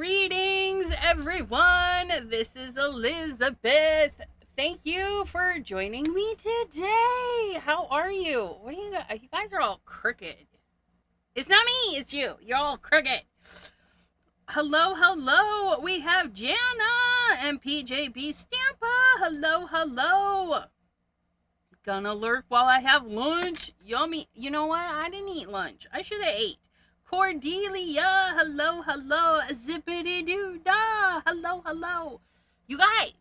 Greetings, everyone. This is Elizabeth. Thank you for joining me today. How are you? What are you guys are all crooked. It's not me, it's you. You're all crooked. Hello. We have Jana and PJB Stampa. Hello. Gonna lurk while I have lunch. Yummy. You know what? I didn't eat lunch. I should have ate. Cordelia, hello, zippity-doo-dah, hello. You guys,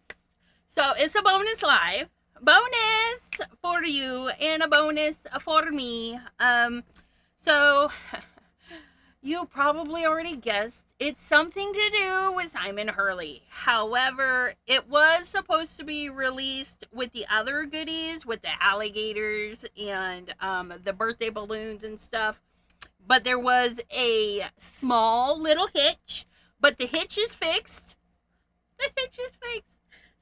so it's a bonus live, bonus for you, and a bonus for me. So, you probably already guessed, it's something to do with Simon Hurley. However, it was supposed to be released with the other goodies, with the alligators and the birthday balloons and stuff. But there was a small little hitch, but the hitch is fixed.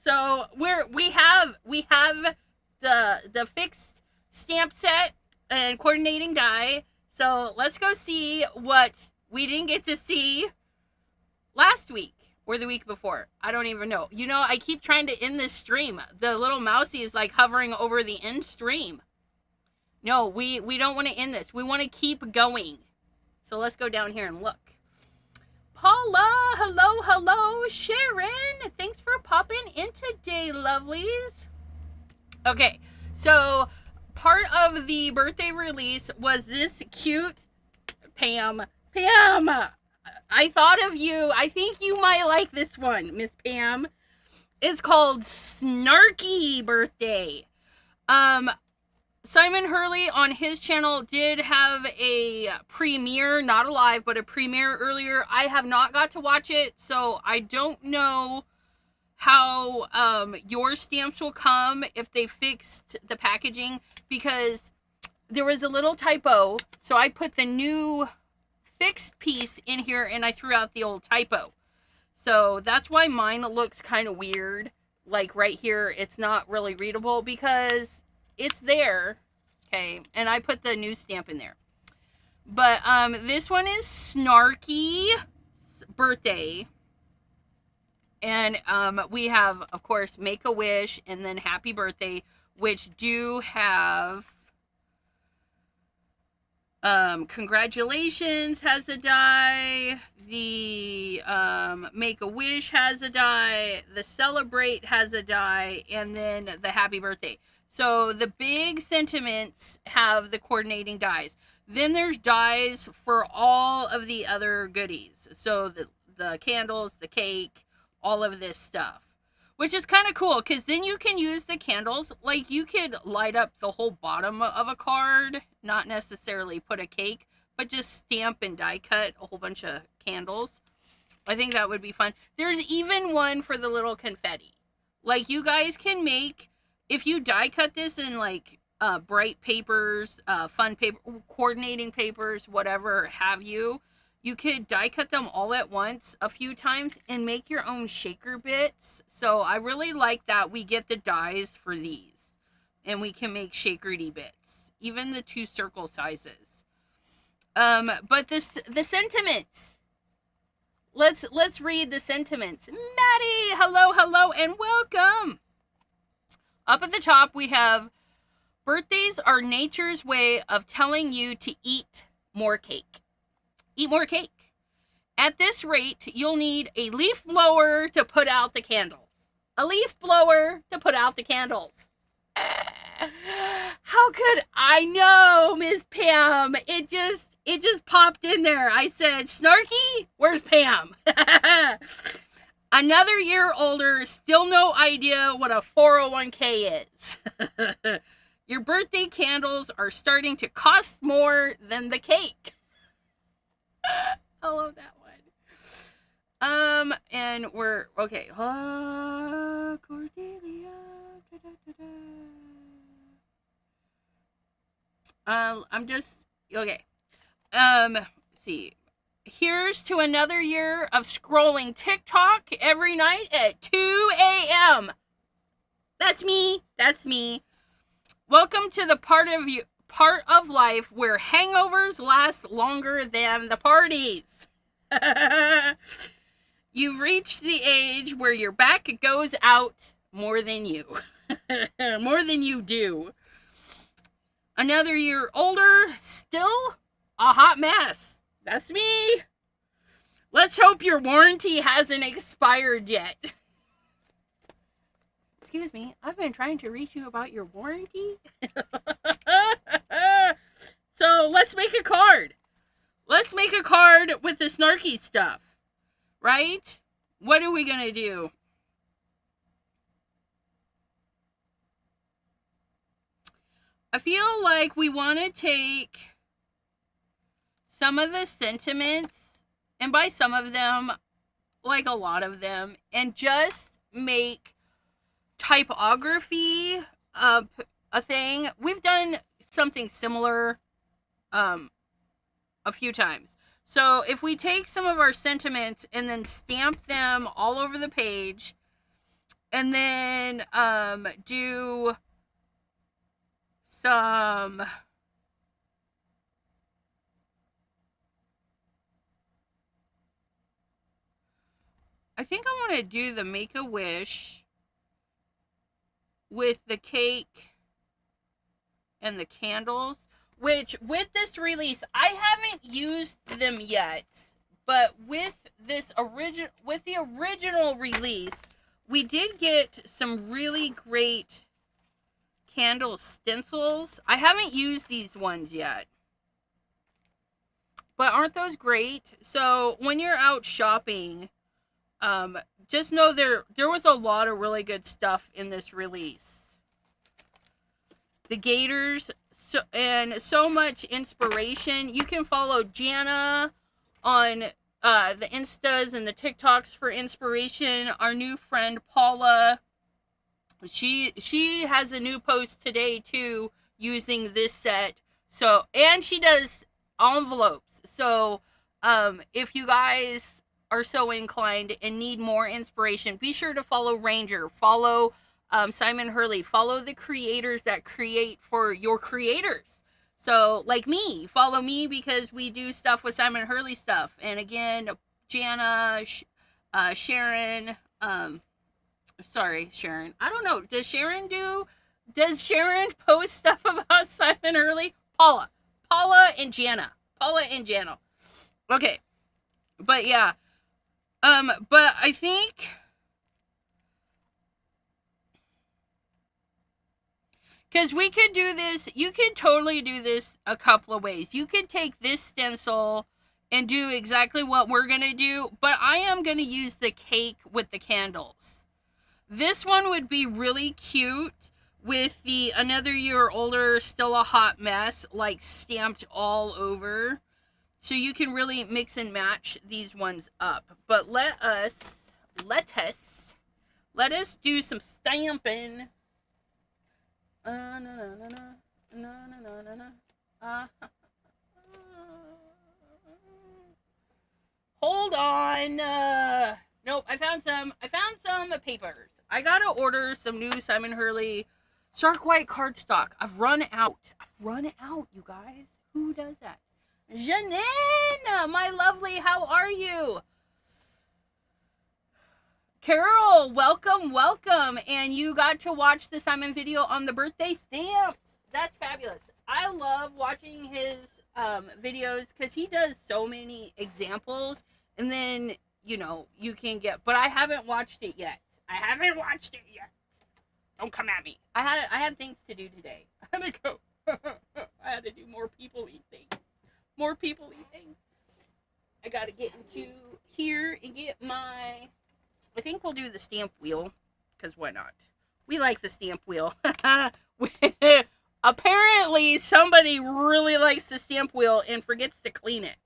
So we have the fixed stamp set and coordinating die. So let's go see what we didn't get to see last week or the week before. I don't even know. You know, I keep trying to end this stream. The little mousey is like hovering over the end stream. No, we don't want to end this. We want to keep going. So let's go down here and look. Paula, hello. Sharon, thanks for popping in today, lovelies. Okay, so part of the birthday release was this cute Pam, I thought of you. I think you might like this one, Miss Pam. It's called Snarky Birthday. Simon Hurley on his channel did have a premiere, not a live, but a premiere earlier. I have not got to watch it, so I don't know how your stamps will come if they fixed the packaging, because there was a little typo. So I put the new fixed piece in here and I threw out the old typo. So that's why mine looks kind of weird. Like right here, it's not really readable because it's there, okay, and I put the new stamp in there. But this one is Snarky Birthday, and we have, of course, Make a Wish and then Happy Birthday, which do have Congratulations has a die, the Make a Wish has a die, the Celebrate has a die, and then the Happy Birthday. So the big sentiments have the coordinating dies. Then there's dies for all of the other goodies. So the candles, the cake, all of this stuff. Which is kind of cool, because then you can use the candles. Like, you could light up the whole bottom of a card. Not necessarily put a cake, but just stamp and die cut a whole bunch of candles. I think that would be fun. There's even one for the little confetti. Like, you guys can make... If you die cut this in like bright papers, fun paper, coordinating papers, whatever have you, you could die cut them all at once a few times and make your own shaker bits. So I really like that we get the dies for these and we can make shakerty bits, even the 2 circle sizes. But the sentiments. Let's read the sentiments. Maddie, hello, and welcome. Up at the top, we have, birthdays are nature's way of telling you to eat more cake. Eat more cake. At this rate, you'll need a leaf blower to put out the candles. A leaf blower to put out the candles. How could I know, Miss Pam? It just popped in there. I said, Snarky, where's Pam? Another year older, still no idea what a 401k is. Your birthday candles are starting to cost more than the cake. I love that one. And we're, okay. Cordelia. I'm just, okay. Let's see. Here's to another year of scrolling TikTok every night at 2 a.m. That's me. Welcome to the part of life where hangovers last longer than the parties. You've reached the age where your back goes out more than you. More than you do. Another year older, still a hot mess. That's me. Let's hope your warranty hasn't expired yet. Excuse me, I've been trying to reach you about your warranty. So let's make a card. Let's make a card with the snarky stuff. Right? What are we going to do? I feel like we want to take some of the sentiments, and by some of them, like a lot of them, and just make typography a thing. We've done something similar a few times. So if we take some of our sentiments and then stamp them all over the page, and then do some I think I want to do the Make-A-Wish with the cake and the candles, which with this release, I haven't used them yet, but with the original release, we did get some really great candle stencils. I haven't used these ones yet, but aren't those great? So when you're out shopping, just know there was a lot of really good stuff in this release. The gators, so much inspiration. You can follow Jana on the Instas and the TikToks for inspiration. Our new friend Paula, she has a new post today too using this set. So, and she does envelopes. So if you guys are so inclined and need more inspiration, be sure to follow Ranger, follow Simon Hurley, follow the creators that create for your creators. So like me, follow me because we do stuff with Simon Hurley stuff. And again, Jana, Sharon, sorry, Sharon. I don't know. Does Sharon post stuff about Simon Hurley? Paula and Jana. Okay. But yeah. But I think because we could do this, you could totally do this a couple of ways. You could take this stencil and do exactly what we're going to do, but I am going to use the cake with the candles. This one would be really cute with the another year older, still a hot mess, like stamped all over. So you can really mix and match these ones up. But let us do some stamping. Hold on. Nope, I found some papers. I gotta order some new Simon Hurley Stark White cardstock. I've run out, you guys. Who does that? Janine, my lovely, how are you? Carol, welcome. And you got to watch the Simon video on the birthday stamps. That's fabulous. I love watching his videos because he does so many examples. And then, you can get, but I haven't watched it yet. Don't come at me. I had things to do today. I had to go. I had to do more people-y things. I gotta get into here and get my, I think we'll do the stamp wheel, because why not? We like the stamp wheel. Apparently, somebody really likes the stamp wheel and forgets to clean it.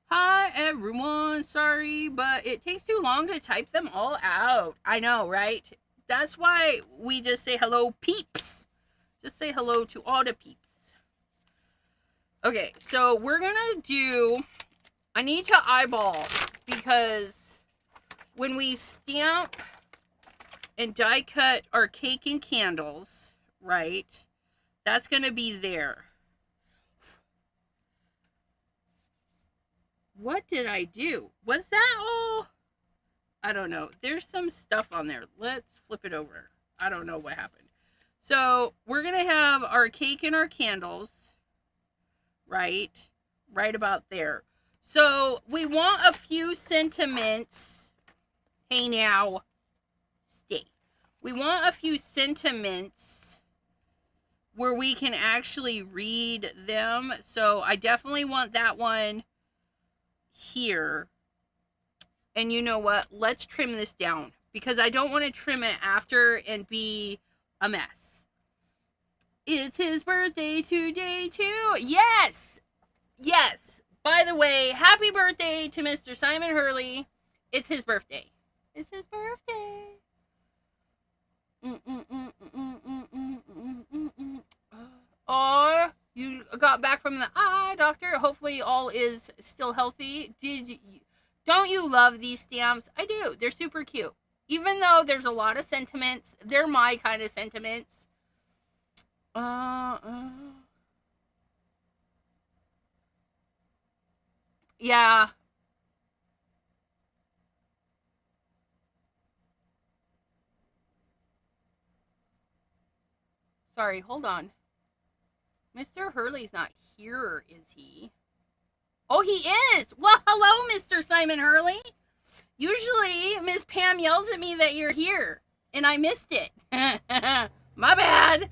Hi, everyone. Sorry, but it takes too long to type them all out. I know, right? That's why we just say hello, peeps. Just say hello to all the peeps. Okay, so we're gonna do, I need to eyeball because when we stamp and die cut our cake and candles, right, that's gonna be there. What did I do? Was that all? I don't know. There's some stuff on there. Let's flip it over. I don't know what happened. So we're going to have our cake and our candles, right? Right about there. So we want a few sentiments. Hey now, stay. We want a few sentiments where we can actually read them. So I definitely want that one here. And you know what? Let's trim this down because I don't want to trim it after and be a mess. It's his birthday today too. Yes. Yes. By the way, happy birthday to Mr. Simon Hurley. It's his birthday. It's his birthday. Oh, you got back from the eye doctor. Hopefully all is still healthy. Don't you love these stamps? I do. They're super cute. Even though there's a lot of sentiments, they're my kind of sentiments. Yeah. Sorry, hold on. Mr. Hurley's not here, is he? Oh, he is. Well, hello, Mr. Simon Hurley. Usually, Miss Pam yells at me that you're here, and I missed it. My bad.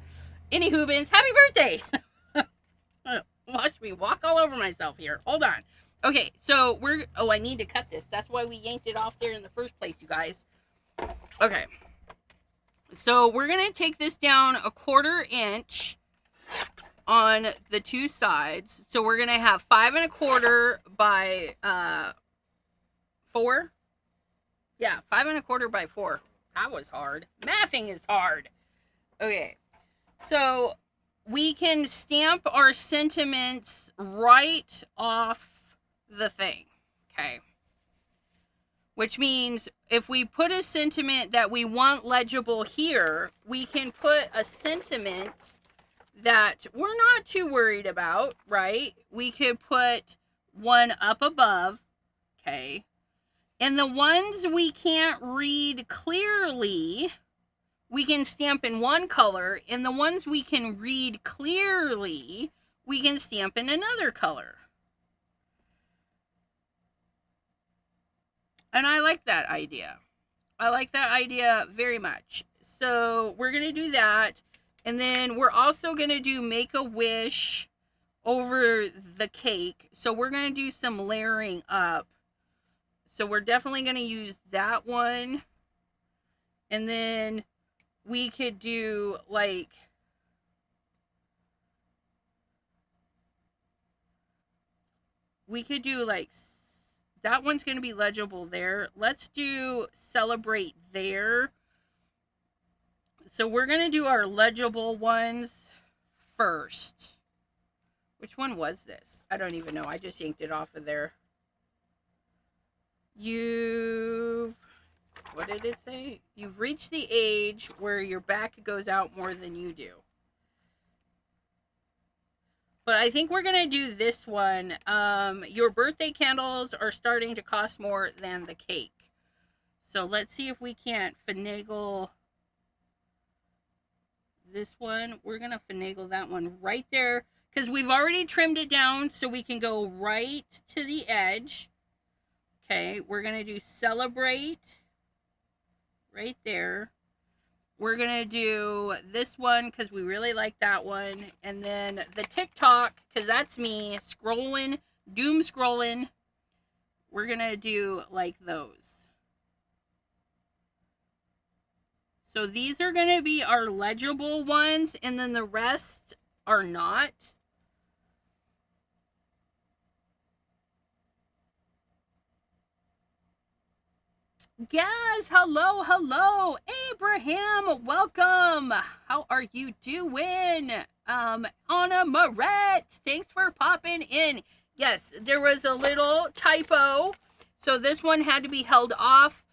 Any Hoobins, happy birthday. Watch me walk all over myself here. Hold on. Okay, so I need to cut this. That's why we yanked it off there in the first place, you guys. Okay. So we're going to take this down 1/4 inch on the two sides. So we're going to have 5 1/4 by 4. Yeah, 5 1/4 by 4. That was hard. Mathing is hard. Okay. So we can stamp our sentiments right off the thing. Okay. Which means if we put a sentiment that we want legible here, we can put a sentiment that we're not too worried about, right? We could put one up above, okay? And the ones we can't read clearly, we can stamp in one color, and the ones we can read clearly, we can stamp in another color. And I like that idea. I like that idea very much. So we're going to do that. And then we're also going to do Make-A-Wish over the cake. So we're going to do some layering up. So we're definitely going to use that one. And then we could do like... that one's going to be legible there. Let's do Celebrate there. So we're going to do our legible ones first. Which one was this? I don't even know. I just yanked it off of there. What did it say? You've reached the age where your back goes out more than you do. But I think we're going to do this one. Your birthday candles are starting to cost more than the cake. So let's see if we can't finagle this one. We're going to finagle that one right there. Because we've already trimmed it down so we can go right to the edge. Okay, we're going to do Celebrate right there. We're going to do this one because we really like that one. And then the TikTok, because that's me scrolling, doom scrolling. We're going to do like those. So these are going to be our legible ones. And then the rest are not. Yes, hello, Abraham, welcome. How are you doing? Anna Moret, thanks for popping in. Yes, there was a little typo, so this one had to be held off,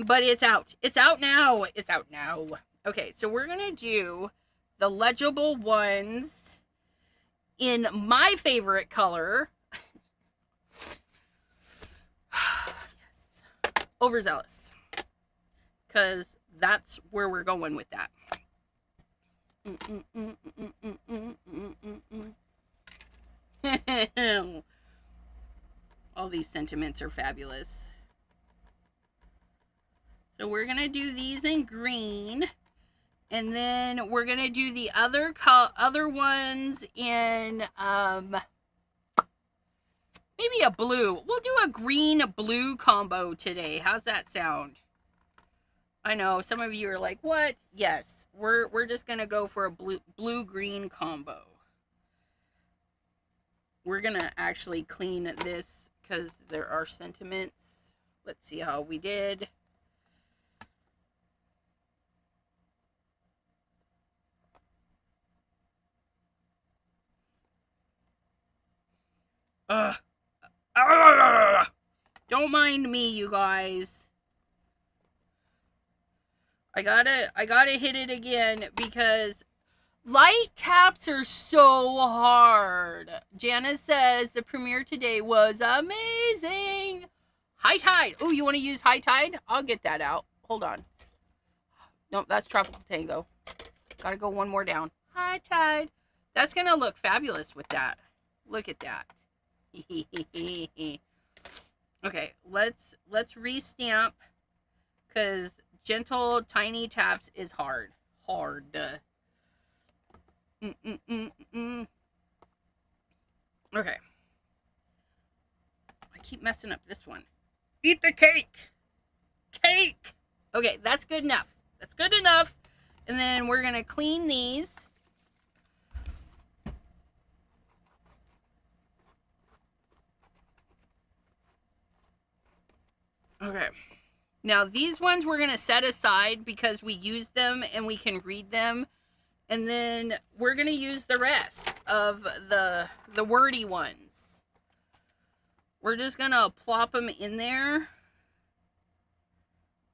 but it's out. It's out now. It's out now. Okay, so we're gonna do the legible ones in my favorite color. overzealous. Because that's where we're going with that. All these sentiments are fabulous. So we're going to do these in green. And then we're going to do the other ones in maybe a blue. We'll do a green-blue combo today. How's that sound? I know some of you are like, what? Yes, we're just going to go for a blue-green combo. We're going to actually clean this because there are sentiments. Let's see how we did. Don't mind me, you guys. I gotta hit it again because light taps are so hard. Janice says the premiere today was amazing. High tide. Oh, you want to use high tide? I'll get that out. Hold on. Nope, that's Tropical Tango. Gotta go one more down. High tide. That's gonna look fabulous with that. Look at that. Okay, let's restamp because gentle tiny taps is hard. Okay. I keep messing up this one. Eat the cake. Okay, that's good enough. And then we're gonna clean these. Okay. Now these ones we're going to set aside because we used them and we can read them. And then we're going to use the rest of the wordy ones. We're just going to plop them in there.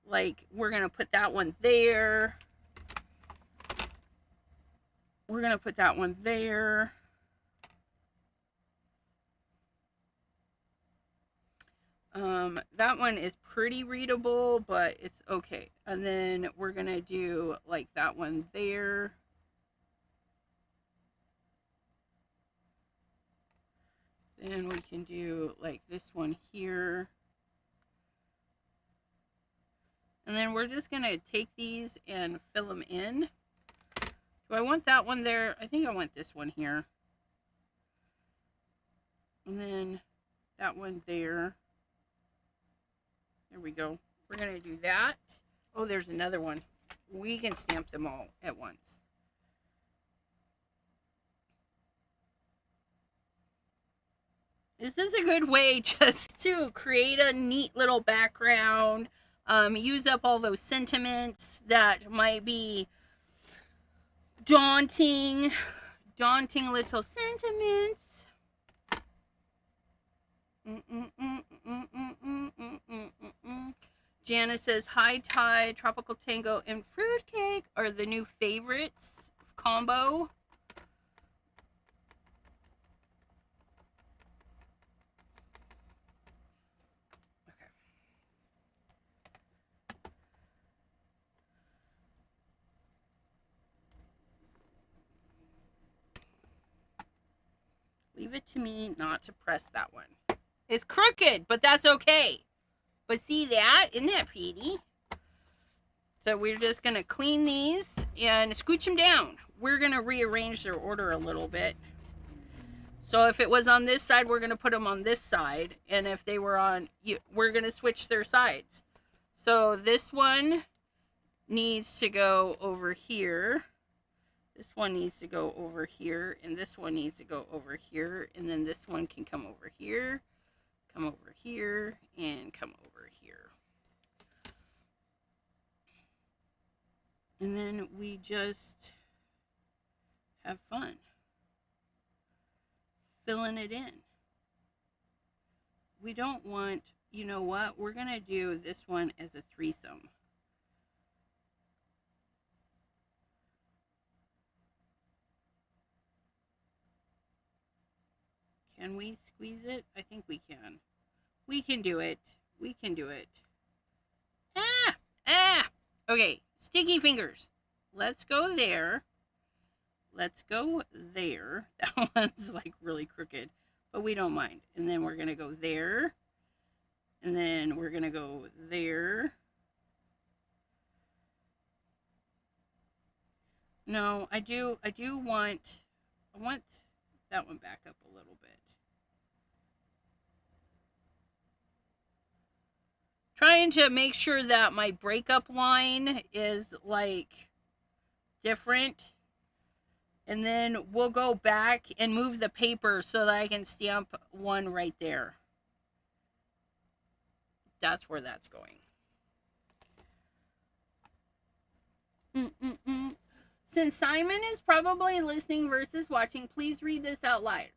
Like we're going to put that one there. We're going to put that one there. That one is pretty readable, but it's okay. And then we're going to do like that one there. Then we can do like this one here. And then we're just going to take these and fill them in. Do I want that one there? I think I want this one here. And then that one there. There we go. We're going to do that. Oh, there's another one. We can stamp them all at once. This is a good way just to create a neat little background. Use up all those sentiments that might be daunting little sentiments. Janice says high tide, tropical tango, and fruitcake are the new favorites combo. Okay. Leave it to me not to press that one. It's crooked, but that's okay. But see that? Isn't that pretty? So we're just going to clean these and scooch them down. We're going to rearrange their order a little bit. So if it was on this side, we're going to put them on this side. And if they were on, we're going to switch their sides. So this one needs to go over here. This one needs to go over here. And this one needs to go over here. And then this one can come over here. Come over here and come over here. And then we just have fun filling it in. We don't want, you know what? We're going to do this one as a threesome. Can we squeeze it? I think we can. We can do it. We can do it. Okay, sticky fingers. Let's go there. Let's go there. That one's like really crooked, but we don't mind. And then we're going to go there. And then we're going to go there. No, I want that one back up a little bit. Trying to make sure that my breakup line is like different. And then we'll go back and move the paper so that I can stamp one right there. That's where that's going. Since Simon is probably listening versus watching, please read this out loud.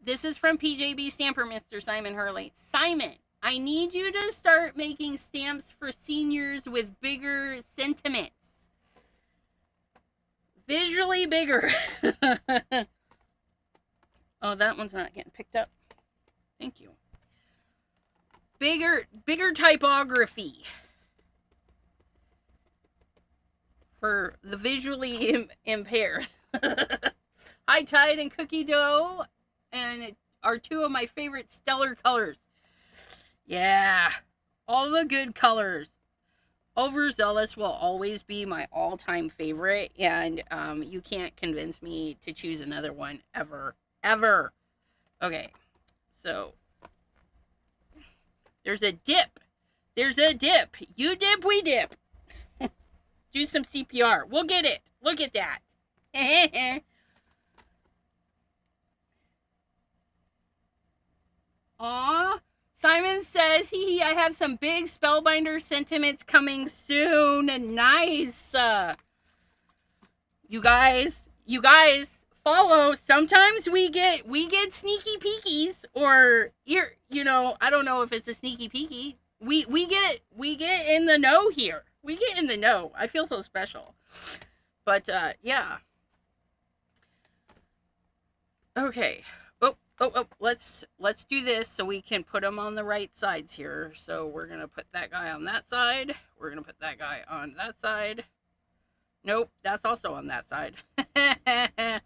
This is from PJB Stamper, Mr. Simon Hurley. Simon, I need you to start making stamps for seniors with bigger sentiments. Visually bigger. Oh, that one's not getting picked up. Thank you. Bigger typography. For the visually impaired. High Tide and Cookie Dough and are two of my favorite stellar colors. Yeah, all the good colors. Overzealous will always be my all-time favorite, and you can't convince me to choose another one ever. Okay, so there's a dip. You dip, we dip. Do some CPR. We'll get it. Look at that. Aw. Simon says, I have some big Spellbinder sentiments coming soon. Nice. You guys follow. Sometimes we get sneaky peekies, or I don't know if it's a sneaky peeky. We get in the know here. We get in the know. I feel so special. But yeah. Okay. Oh, let's do this so we can put them on the right sides here. So we're going to put that guy on that side. We're going to put that guy on that side. Nope, that's also on that side. I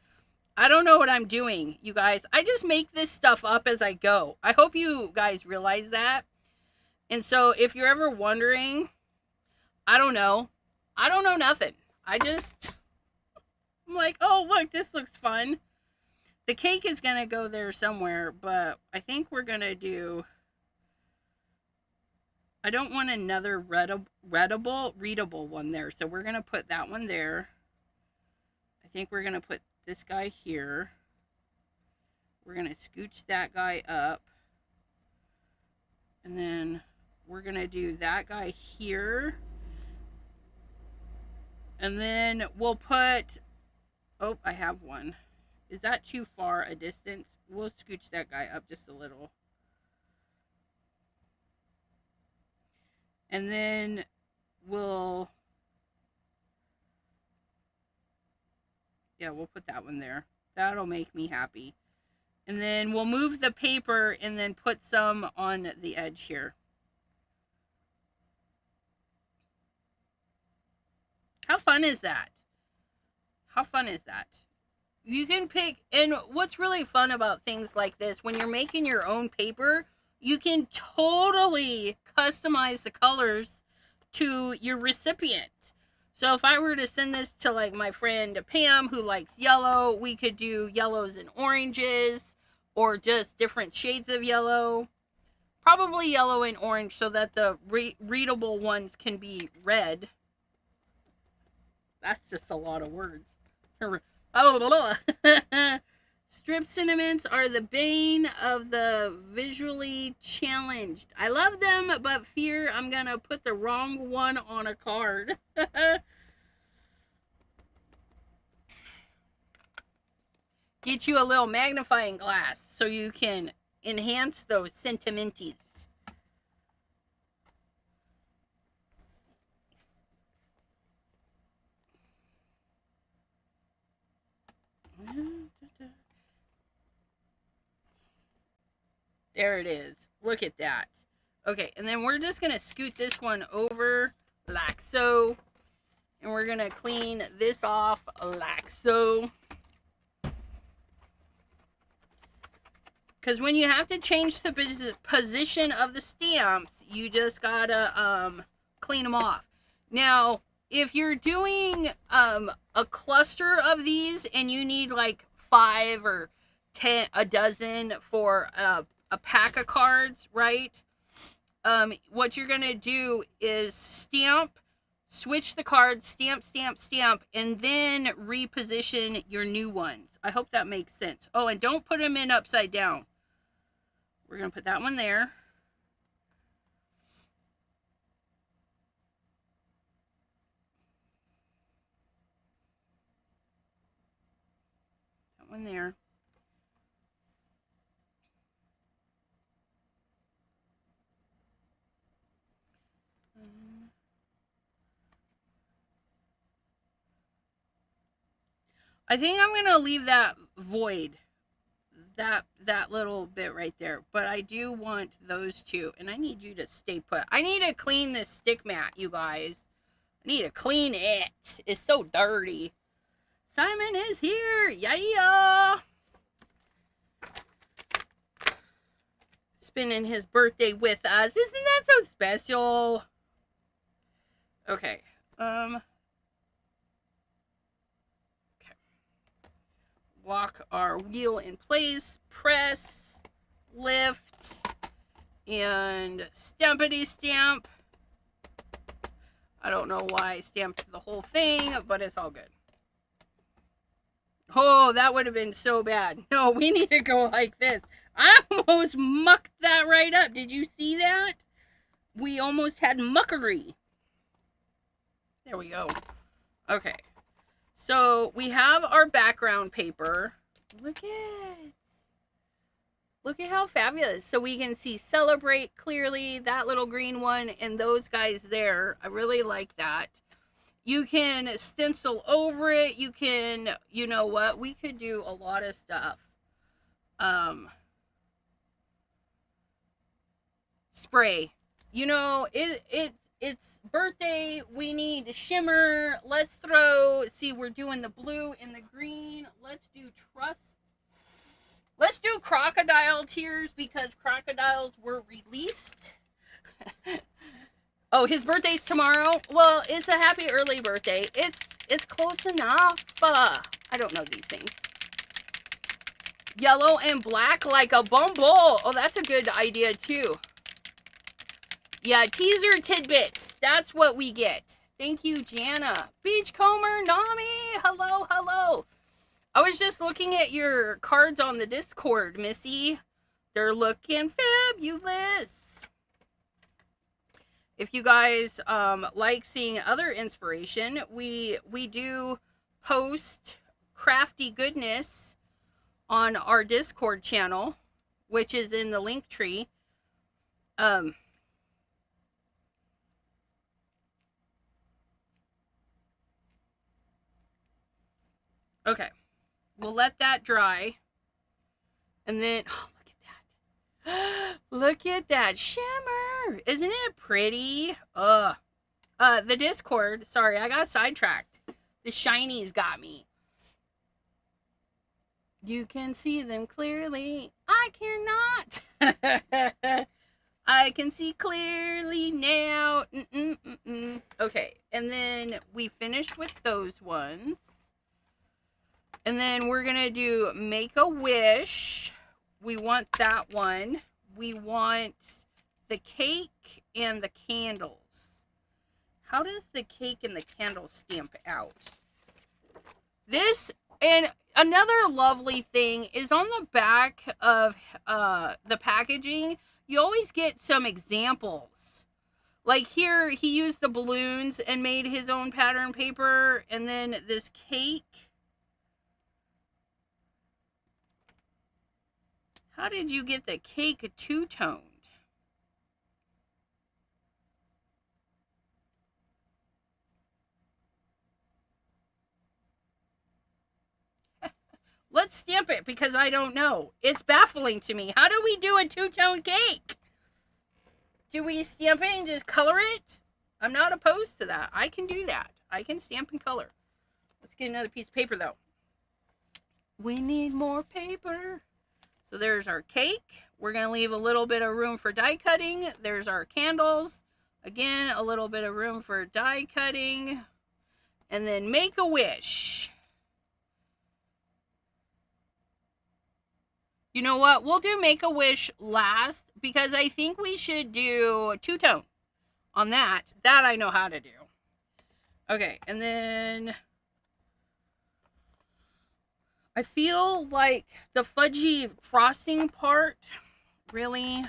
don't know what I'm doing, you guys. I just make this stuff up as I go. I hope you guys realize that. And so if you're ever wondering, I don't know nothing. I'm like, oh, look, this looks fun. The cake is going to go there somewhere, but I think we're going to do... I don't want another readable one there, so we're going to put that one there. I think we're going to put this guy here. We're going to scooch that guy up. And then we're going to do that guy here. And then we'll put... Oh, I have one. Is that too far a distance? We'll scooch that guy up just a little. And then we'll put that one there. That'll make me happy. And then we'll move the paper and then put some on the edge here. How fun is that? You can pick, and what's really fun about things like this, when you're making your own paper, you can totally customize the colors to your recipient. So if I were to send this to like my friend Pam, who likes yellow, we could do yellows and oranges, or just different shades of yellow. Probably yellow and orange so that the readable ones can be red. That's just a lot of words. Strip sentiments are the bane of the visually challenged. I love them, but fear I'm gonna put the wrong one on a card. Get you a little magnifying glass so you can enhance those sentimenties. There it is. Look at that. Okay, and then we're just going to scoot this one over like so. And we're going to clean this off like so. Because when you have to change the position of the stamps, you just got to clean them off. Now, if you're doing a cluster of these and you need like 5 or 10, a dozen for a pack of cards, right? What you're going to do is stamp, switch the cards, stamp, stamp, stamp, and then reposition your new ones. I hope that makes sense. Oh, and don't put them in upside down. We're going to put that one there. That one there. I think I'm going to leave that void. That little bit right there. But I do want those two. And I need you to stay put. I need to clean this stick mat, you guys. I need to clean it. It's so dirty. Simon is here. Yeah. Spending his birthday with us. Isn't that so special? Okay. Lock our wheel in place, press, lift, and stampity stamp. I don't know why I stamped the whole thing, but it's all good. Oh, that would have been so bad. No, we need to go like this. I almost mucked that right up. Did you see that? We almost had muckery. There we go. Okay. So we have our background paper. Look at how fabulous. So we can see celebrate clearly, that little green one, and those guys there. I really like that. You can stencil over it. You can, you know what? We could do a lot of stuff. Spray. You know, it's birthday. We need shimmer. Let's see, we're doing the blue and the green. Let's do trust. Let's do crocodile tears because crocodiles were released. Oh, his birthday's tomorrow? Well, it's a happy early birthday. It's close enough. I don't know these things. Yellow and black like a bumble. Oh, that's a good idea too. Yeah, teaser tidbits. That's what we get. Thank you, Jana. Beachcomber, Nami. Hello, hello. I was just looking at your cards on the Discord, Missy. They're looking fabulous. If you guys like seeing other inspiration, we do post crafty goodness on our Discord channel, which is in the link tree. Okay, we'll let that dry. And then, oh, look at that. Look at that shimmer. Isn't it pretty? The Discord, sorry, I got sidetracked. The shinies got me. You can see them clearly. I cannot. I can see clearly now. Okay, and then we finished with those ones. And then we're going to do Make a Wish. We want that one. We want the cake and the candles. How does the cake and the candles stamp out? This, and another lovely thing is on the back of the packaging, you always get some examples. Like here, he used the balloons and made his own pattern paper. And then this cake. How did you get the cake two-toned? Let's stamp it because I don't know. It's baffling to me. How do we do a two-tone cake? Do we stamp it and just color it? I'm not opposed to that. I can do that. I can stamp and color. Let's get another piece of paper though. We need more paper. So there's our cake. We're going to leave a little bit of room for die cutting. There's our candles. Again, a little bit of room for die cutting. And then make a wish. You know what? We'll do make a wish last because I think we should do two-tone on that. That I know how to do. Okay, and then I feel like the fudgy frosting part, really?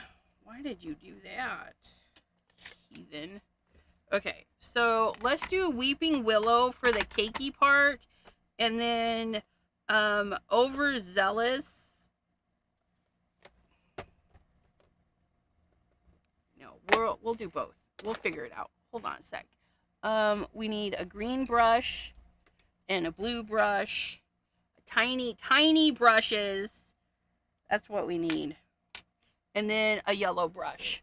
Why did you do that, heathen? Okay, so let's do Weeping Willow for the cakey part, and then Overzealous. No, we'll do both. We'll figure it out. Hold on a sec. We need a green brush and a blue brush. Tiny brushes. That's what we need. And then a yellow brush.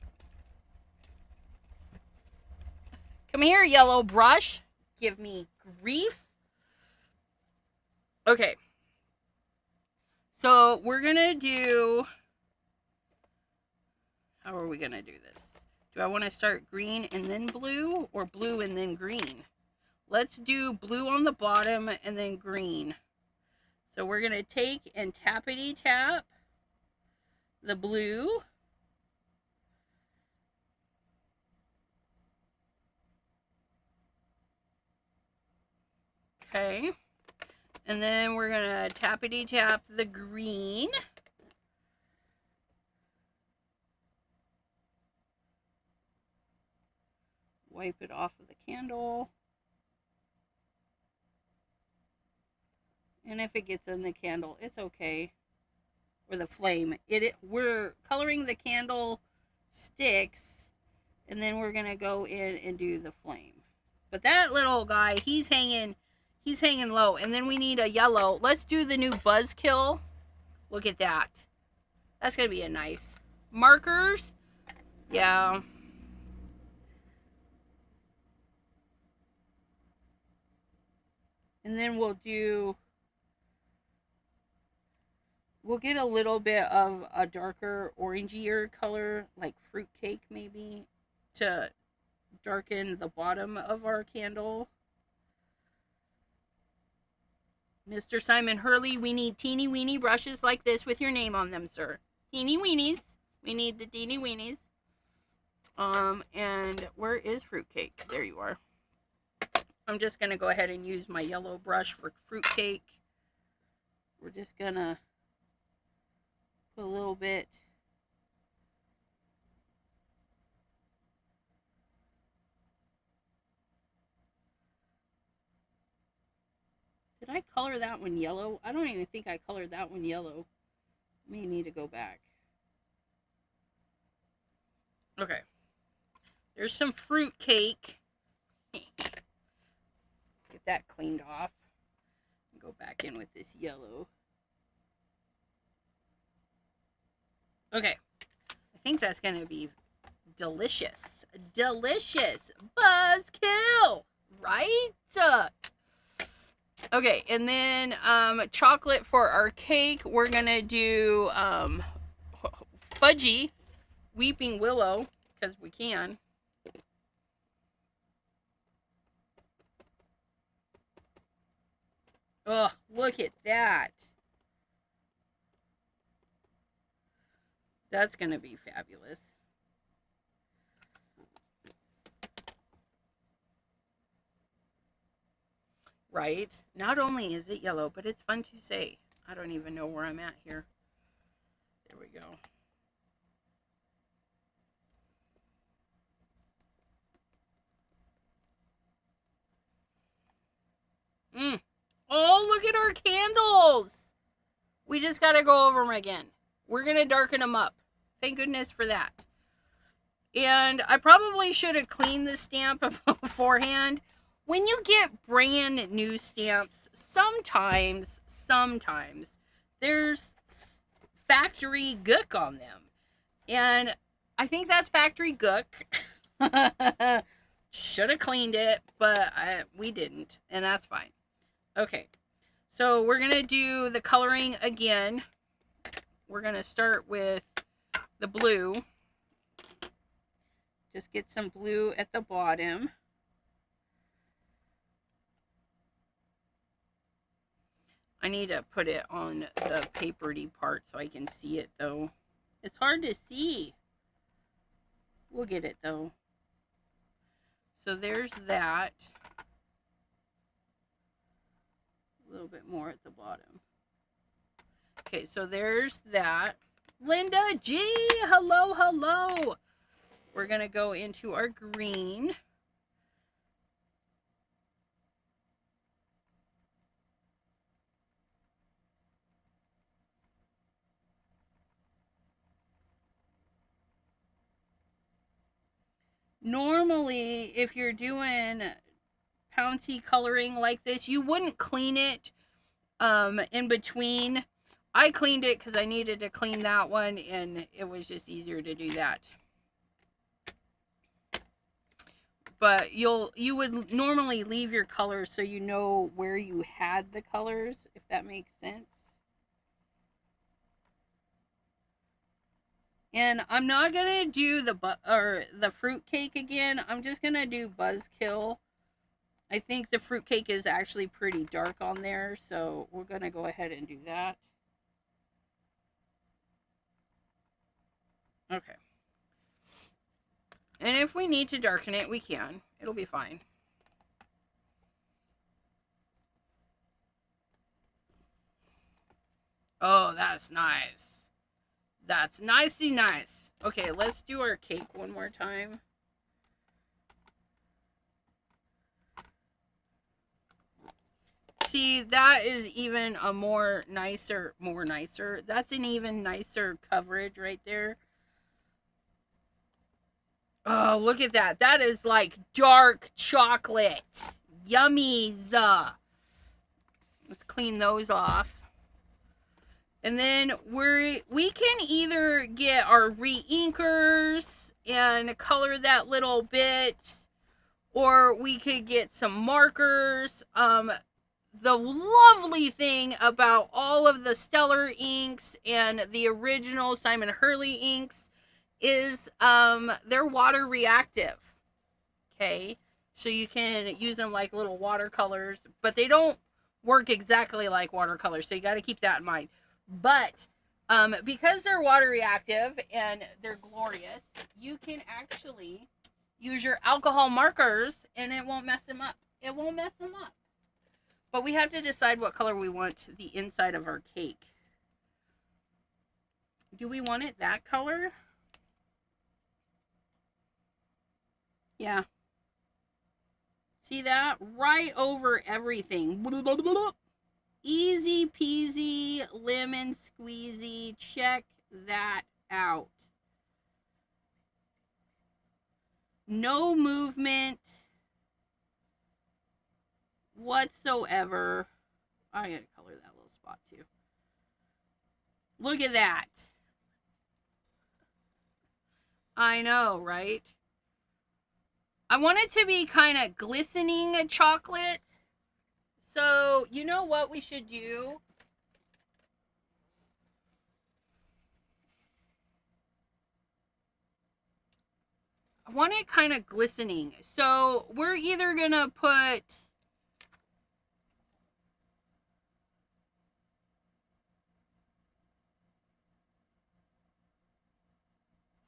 Come here, yellow brush. Give me grief. Okay. So we're going to do... How are we going to do this? Do I want to start green and then blue, or blue and then green? Let's do blue on the bottom and then green. So we're going to take and tappity tap the blue. Okay. And then we're going to tappity tap the green. Wipe it off of the candle. And if it gets in the candle, it's okay. Or the flame. We're coloring the candle sticks, and then we're gonna go in and do the flame. But that little guy, he's hanging low. And then we need a yellow. Let's do the new Buzzkill. Look at that. That's gonna be a nice markers. Yeah. And then we'll get a little bit of a darker orangier color, like fruitcake maybe, to darken the bottom of our candle. Mr. Simon Hurley, we need teeny weeny brushes like this with your name on them, sir. Teeny weenies. We need the teeny weenies. And where is fruitcake? There you are. I'm just going to go ahead and use my yellow brush for fruitcake. We're just going to put a little bit. Did I color that one yellow? I don't even think I colored that one yellow. May need to go back. Okay. There's some fruitcake. Get that cleaned off. Go back in with this yellow. Okay. I think that's going to be delicious. Delicious. Buzzkill. Right? Okay, and then chocolate for our cake. We're going to do fudgy Weeping Willow, because we can. Oh, look at that. That's going to be fabulous. Right? Not only is it yellow, but it's fun to say. I don't even know where I'm at here. There we go. Oh, look at our candles. We just got to go over them again. We're going to darken them up. Thank goodness for that. And I probably should have cleaned the stamp beforehand. When you get brand new stamps, sometimes there's factory gook on them. And I think that's factory gook. Should have cleaned it, but we didn't, and that's fine. Okay, so we're going to do the coloring again. We're going to start with the blue. Just get some blue at the bottom. I need to put it on the papery part so I can see it, though. It's hard to see. We'll get it, though. So there's that. A little bit more at the bottom. Okay, so there's that. Linda G, hello, hello. We're going to go into our green. Normally, if you're doing pouncy coloring like this, you wouldn't clean it in between. I cleaned it because I needed to clean that one, and it was just easier to do that. But you would normally leave your colors so you know where you had the colors, if that makes sense. And I'm not gonna do the fruit cake again. I'm just gonna do Buzzkill. I think the fruit cake is actually pretty dark on there, so we're gonna go ahead and do that. Okay. And if we need to darken it, we can. It'll be fine. Oh, that's nice. That's nicey nice. Okay, let's do our cake one more time. See, that is even a more nicer. That's an even nicer coverage right there. Oh, look at that. That is like dark chocolate. Yummies. Let's clean those off. And then we can either get our re-inkers and color that little bit, or we could get some markers. The lovely thing about all of the Stellar inks and the original Simon Hurley inks is they're water reactive. Okay, so you can use them like little watercolors, but they don't work exactly like watercolors, so you got to keep that in mind. But because they're water reactive and they're glorious, you can actually use your alcohol markers and it won't mess them up. It won't mess them up. But we have to decide what color we want the inside of our cake. Do we want it that color? Yeah. See that? Right over everything. Easy peasy, lemon squeezy. Check that out. No movement whatsoever. I gotta color that little spot too. Look at that. I know, right? I want it to be kind of glistening chocolate. So, you know what we should do? I want it kind of glistening. So, we're either going to put...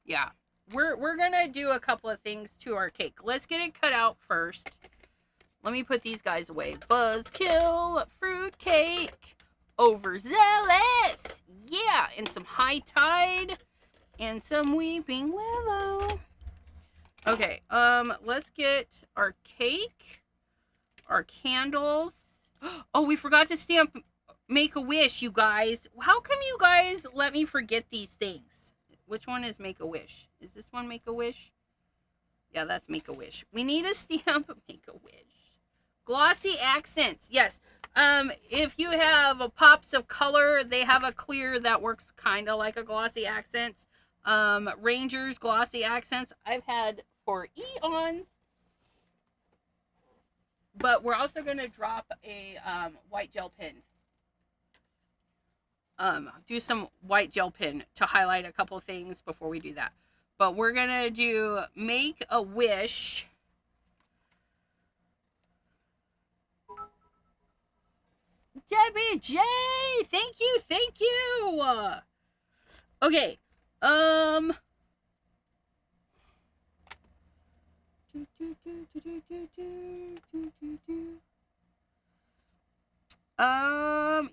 Yeah. We're going to do a couple of things to our cake. Let's get it cut out first. Let me put these guys away. Buzzkill, fruit cake, overzealous. Yeah, and some high tide and some weeping willow. Okay, let's get our cake, our candles. Oh, we forgot to stamp Make-A-Wish, you guys. How come you guys let me forget these things? Which one is Make-A-Wish? Is this one Make-A-Wish? Yeah, that's Make-A-Wish. We need a stamp Make-A-Wish. Glossy accents. Yes. If you have a pops of color, they have a clear that works kind of like a glossy accents. Rangers glossy accents I've had for eons. But we're also going to drop a white gel pen. Do some white gel pen to highlight a couple things before we do that. But we're going to do Make a Wish. Debbie J, thank you, thank you. Okay,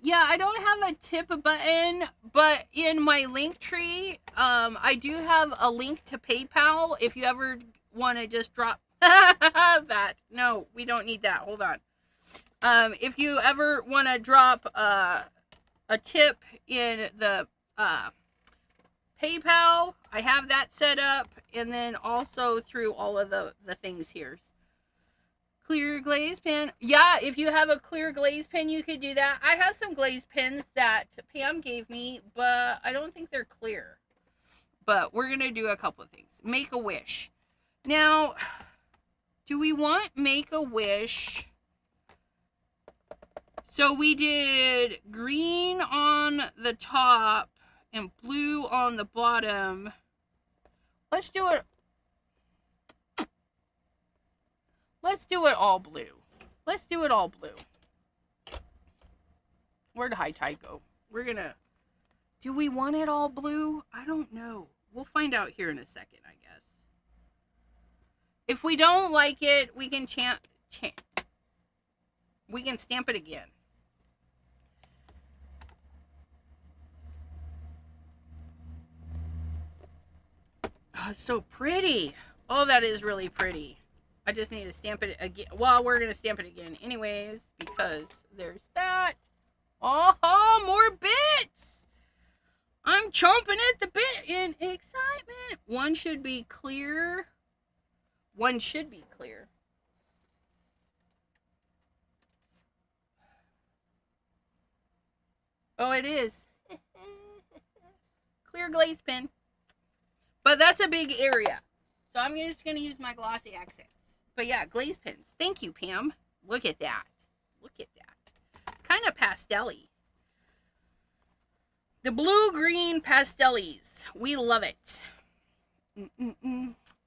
yeah, I don't have a tip button, but in my link tree, I do have a link to PayPal if you ever want to just drop that. No, we don't need that. Hold on. If you ever want to drop a tip in the PayPal, I have that set up, and then also through all of the things here. Clear glaze pen. Yeah, if you have a clear glaze pen, you could do that. I have some glaze pens that Pam gave me, but I don't think they're clear. But we're going to do a couple of things. Make a wish. Now, do we want Make a Wish? So we did green on the top and blue on the bottom. Let's do it. Let's do it all blue. Let's do it all blue. Where'd High Tide go? We're gonna... Do we want it all blue? I don't know. We'll find out here in a second, I guess. If we don't like it, we can we can stamp it again. Oh, it's so pretty. Oh, that is really pretty. I just need to stamp it again. Well, we're going to stamp it again anyways, because there's that. Oh, more bits. I'm chomping at the bit in excitement. One should be clear. One should be clear. Oh, it is. Clear glaze pen. But that's a big area. So I'm just going to use my glossy accents. But yeah, glaze pens. Thank you, Pam. Look at that. Look at that. Kind of pastel-y. The blue-green pastels. We love it.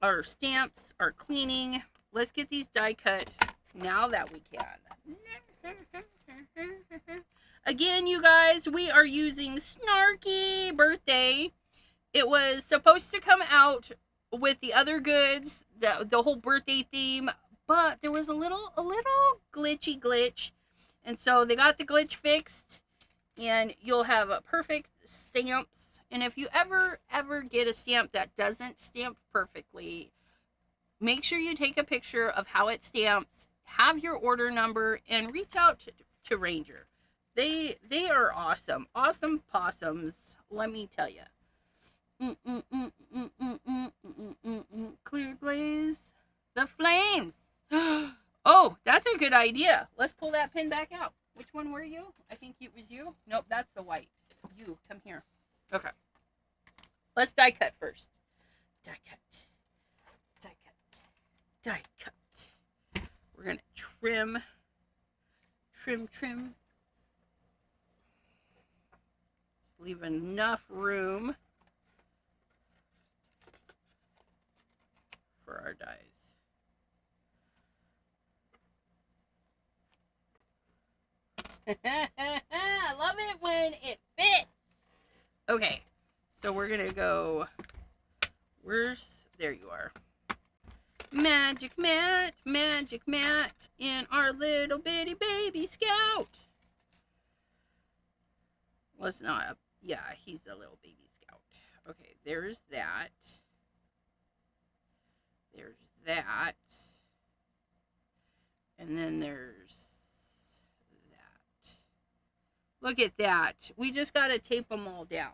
Our stamps are cleaning. Let's get these die cut now that we can. Again, you guys, we are using Snarky Birthday. It was supposed to come out with the other goods, the whole birthday theme, but there was a little glitch, and so they got the glitch fixed, and you'll have a perfect stamps. And if you ever get a stamp that doesn't stamp perfectly, make sure you take a picture of how it stamps, have your order number, and reach out to Ranger. They are awesome possums, let me tell you. Clear glaze. The flames. Oh, that's a good idea. Let's pull that pin back out. Which one were you? I think it was you. Nope, that's the white. You, come here. Okay. Let's die cut first. Die cut. Die cut. Die cut. We're going to trim. Leave enough room for our dies. I love it when it fits. Okay, so we're gonna go. There you are. Magic Matt in our little bitty baby scout. Well, it's not a, yeah, he's a little baby scout. Okay, there's that. There's that. And then there's that. Look at that. We just got to tape them all down.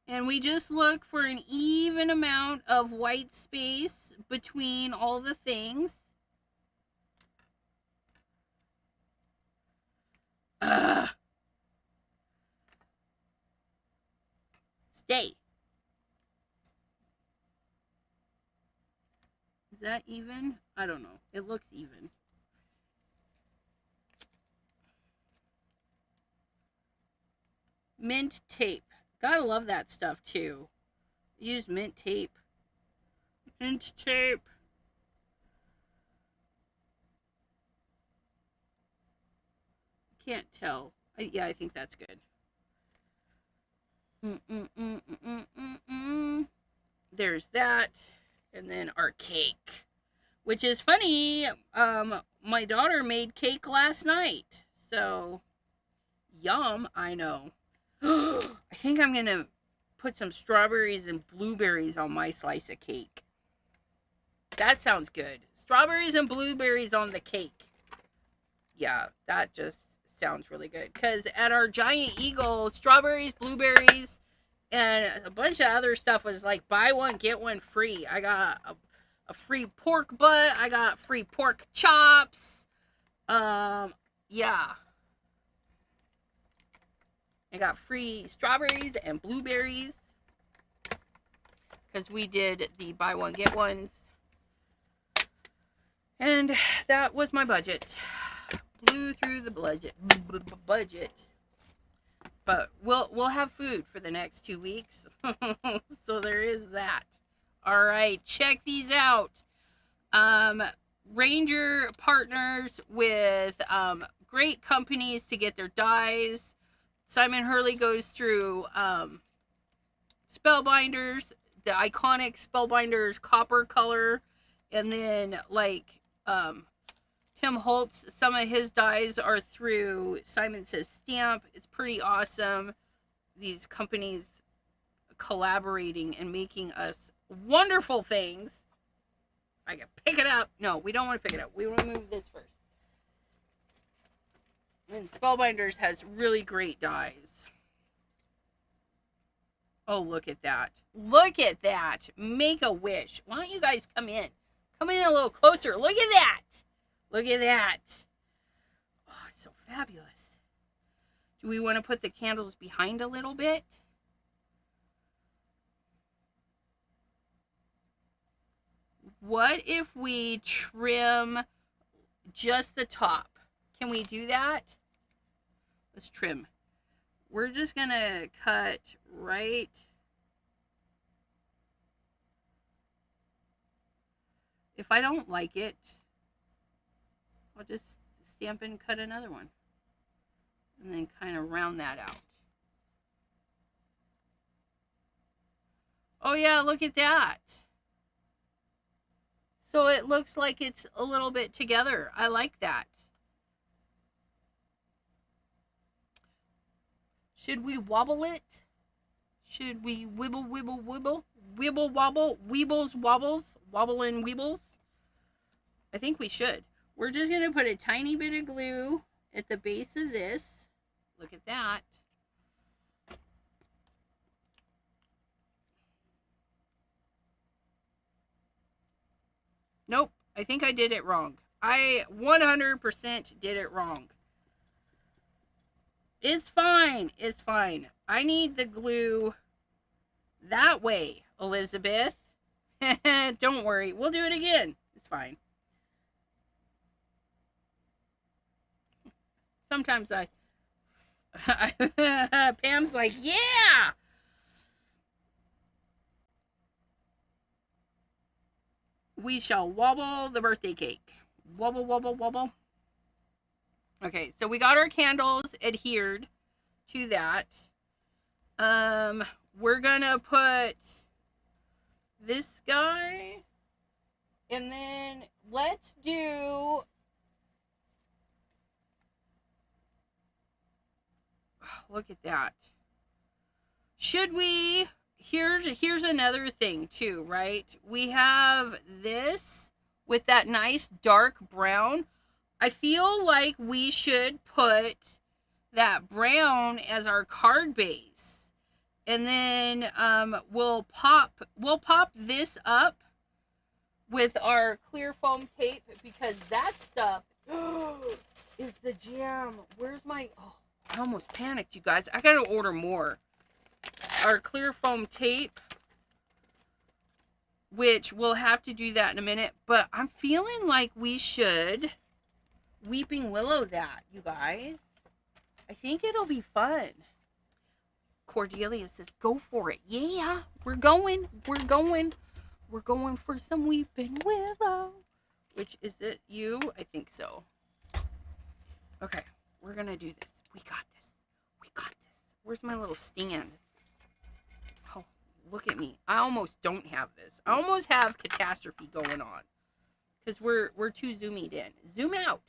And we just look for an even amount of white space between all the things. birthday. Is that even? I don't know. It looks even. Mint tape. Gotta love that stuff too. Use mint tape. Mint tape. Can't tell. Yeah, I think that's good. There's that. And then our cake. Which is funny. My daughter made cake last night. So, yum, I know. I think I'm going to put some strawberries and blueberries on my slice of cake. That sounds good. Strawberries and blueberries on the cake. Yeah, that just sounds really good. Because at our Giant Eagle, strawberries, blueberries, and a bunch of other stuff was like buy one, get one free. I got a free pork butt. I got free pork chops. Yeah. I got free strawberries and blueberries. Because we did the buy one, get ones. And that was my budget. Blew through the budget. But we'll have food for the next 2 weeks. So there is that. All right, check these out. Ranger partners with great companies to get their dyes. Simon Hurley goes through Spellbinders, the iconic Spellbinders copper color, and then like Tim Holtz, some of his dyes are through Simon Says Stamp. It's pretty awesome. These companies collaborating and making us wonderful things. I can pick it up. No, we don't want to pick it up. We want to move this first. And Spellbinders has really great dyes. Oh, look at that. Look at that. Make a wish. Why don't you guys come in? Come in a little closer. Look at that. Look at that. Oh, it's so fabulous. Do we want to put the candles behind a little bit? What if we trim just the top? Can we do that? Let's trim. We're just going to cut right. If I don't like it, I'll just stamp and cut another one. And then kind of round that out. Oh yeah, look at that. So it looks like it's a little bit together. I like that. Should we wobble it? Should we wibble, wibble, wibble? Wibble, wobble, weebles, wobbles, wobble and weebles? I think we should. We're just going to put a tiny bit of glue at the base of this. Look at that. Nope, I think I did it wrong. I 100% did it wrong. It's fine. It's fine. I need the glue that way, Elizabeth. Don't worry. We'll do it again. It's fine. Sometimes Pam's like, yeah! We shall wobble the birthday cake. Wobble, wobble, wobble. Okay, so we got our candles adhered to that. We're gonna put this guy, and then let's do, look at that. Should we, here's another thing too, right? We have this with that nice dark brown. I feel like we should put that brown as our card base. And then we'll pop this up with our clear foam tape, because that stuff is the jam. Where's my, oh, I almost panicked, you guys. I gotta order more. our clear foam tape, which we'll have to do that in a minute, but I'm feeling like we should Weeping Willow that, you guys. I think it'll be fun. Cordelia says, go for it. Yeah, we're going for some Weeping Willow. Which, is it you? I think so. Okay, we're gonna do this. We got this. Where's my little stand? Oh, look at me. I almost don't have this. I almost have catastrophe going on. Because we're too zoomed in. Zoom out.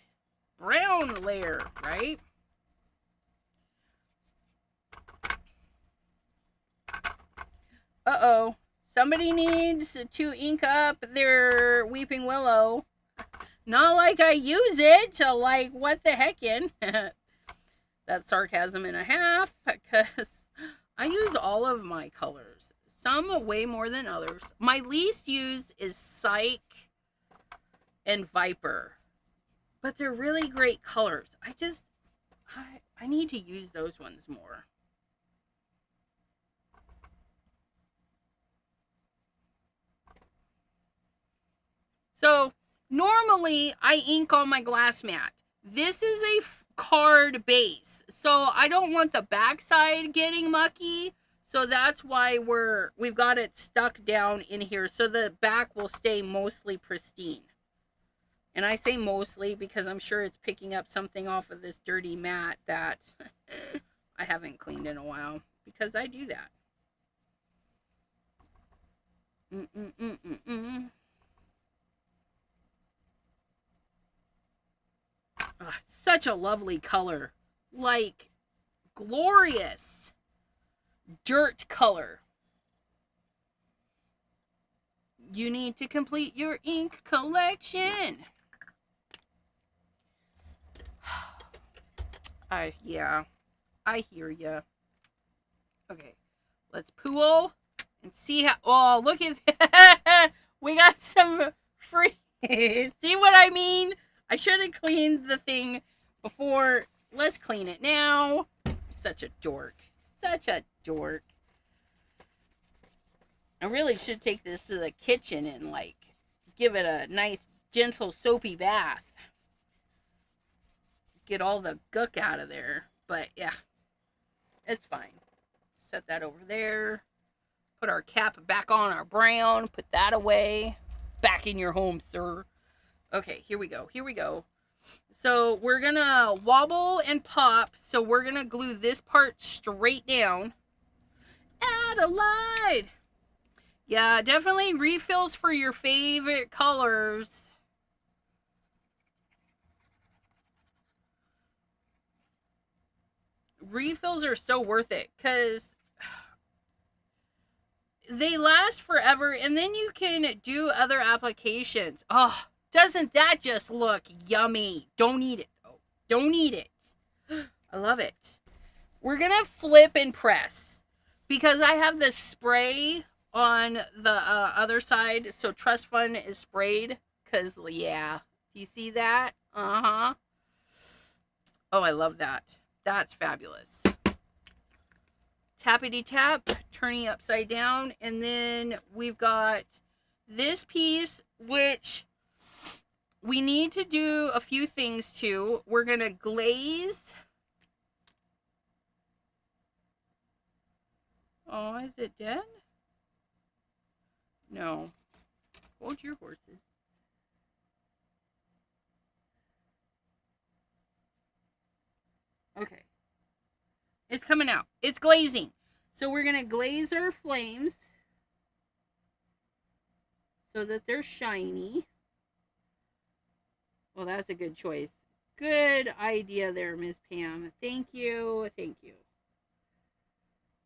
Brown layer, right? Uh-oh. Somebody needs to ink up their Weeping Willow. Not like I use it. So, like, what the heckin'? That's sarcasm and a half. Because I use all of my colors. Some way more than others. My least used is Psych and Viper. But they're really great colors. I need to use those ones more. So, normally I ink on my glass mat. This is a card base. So, I don't want the backside getting mucky. So, that's why we've got it stuck down in here. So, the back will stay mostly pristine. And I say mostly because I'm sure it's picking up something off of this dirty mat that I haven't cleaned in a while. Because I do that. Such a lovely color. Like, glorious dirt color. You need to complete your ink collection. Yeah, I hear ya. Okay, let's pool and see how. Oh, look at that. We got some free. See what I mean? I should have cleaned the thing before. Let's clean it now. Such a dork. Such a dork. I really should take this to the kitchen and, like, give it a nice, gentle, soapy bath. Get all the gook out of there. But, yeah. It's fine. Set that over there. Put our cap back on our brown. Put that away. Back in your home, sir. Okay, here we go. So, we're going to wobble and pop. So, we're going to glue this part straight down. Adelaide! Yeah, definitely refills for your favorite colors. Refills are so worth it because they last forever and then you can do other applications. Oh, doesn't that just look yummy? Don't eat it though. Don't eat it. I love it. We're going to flip and press because I have this spray on the other side. So Trust Fund is sprayed because, yeah. You see that? Uh-huh. Oh, I love that. That's fabulous. Tappity tap, turning upside down. And then we've got this piece, which we need to do a few things to. We're going to glaze. Oh, is it dead? No. Hold your horses. Okay. It's coming out. It's glazing. So we're going to glaze our flames so that they're shiny. Well, that's a good choice. Good idea there, Miss Pam. Thank you. Thank you.